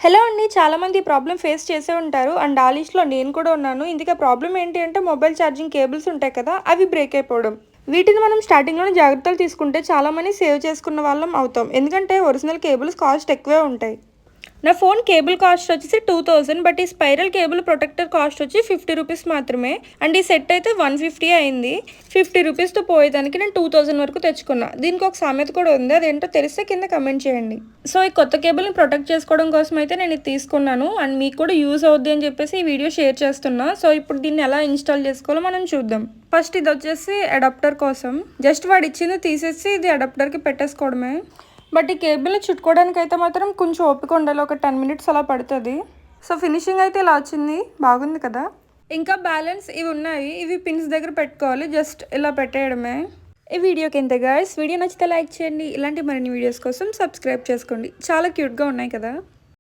Hello అండి. చాలామంది ఈ ప్రాబ్లమ్ ఫేస్ చేసే ఉంటారు. అండ్ ఆ లిస్ట్‌లో నేను కూడా ఉన్నాను. ఇందుకే ప్రాబ్లమ్ ఏంటి అంటే మొబైల్ ఛార్జింగ్ కేబుల్స్ ఉంటాయి కదా! అవి బ్రేక్ అయిపోవడం. వీటిని మనం స్టార్టింగ్‌లోనే జాగ్రత్తలు తీసుకుంటే చాలా మనీ సేవ్ చేసుకున్న వాళ్ళం అవుతాం. ఎందుకంటే ఒరిజినల్ కేబుల్స్ కాస్ట్ ఎక్కువే ఉంటాయి. నా ఫోన్ కేబుల్ కాస్ట్ వచ్చేసి 2000, బట్ ఈ స్పైరల్ కేబుల్ ప్రొటెక్టర్ కాస్ట్ వచ్చి 50 రూపీస్ మాత్రమే. అండ్ ఈ సెట్ అయితే 150 అయింది. 50 రూపీస్‌తో పోయేదానికి నేను 2000 వరకు తెచ్చుకున్నా. దీనికి ఒక సామెత కూడా ఉంది. అదేంటో తెలిస్తే కింద కమెంట్ చేయండి. సో ఈ కొత్త కేబుల్ని ప్రొటెక్ట్ చేసుకోవడం కోసం అయితే నేను ఇది తీసుకున్నాను. అండ్ మీకు కూడా యూజ్ అవుద్ది అని చెప్పేసి ఈ వీడియో షేర్ చేస్తున్నా. సో ఇప్పుడు దీన్ని ఎలా ఇన్స్టాల్ చేసుకోవాలో మనం చూద్దాం. ఫస్ట్ ఇది వచ్చేసి అడాప్టర్ కోసం. జస్ట్ వాడు ఇచ్చింది తీసేసి ఇది అడాప్టర్కి పెట్టేసుకోవడమే. బట్ ఈ కేబుల్ని చుట్టుకోవడానికి అయితే మాత్రం కొంచెం ఓపిక ఉండాలి. ఒక 10 మినిట్స్ అలా పడుతుంది. సో ఫినిషింగ్ అయితే ఇలా వచ్చింది. బాగుంది కదా. ఇంకా బ్యాలెన్స్ ఇవి ఉన్నాయి. ఇవి పిన్స్ దగ్గర పెట్టుకోవాలి. జస్ట్ ఇలా పెట్టేయడమే. ఈ వీడియోకి ఎంత గైస్. వీడియో నచ్చితే లైక్ చేయండి. ఇలాంటి మరిన్ని వీడియోస్ కోసం సబ్స్క్రైబ్ చేసుకోండి. చాలా క్యూట్గా ఉన్నాయి కదా.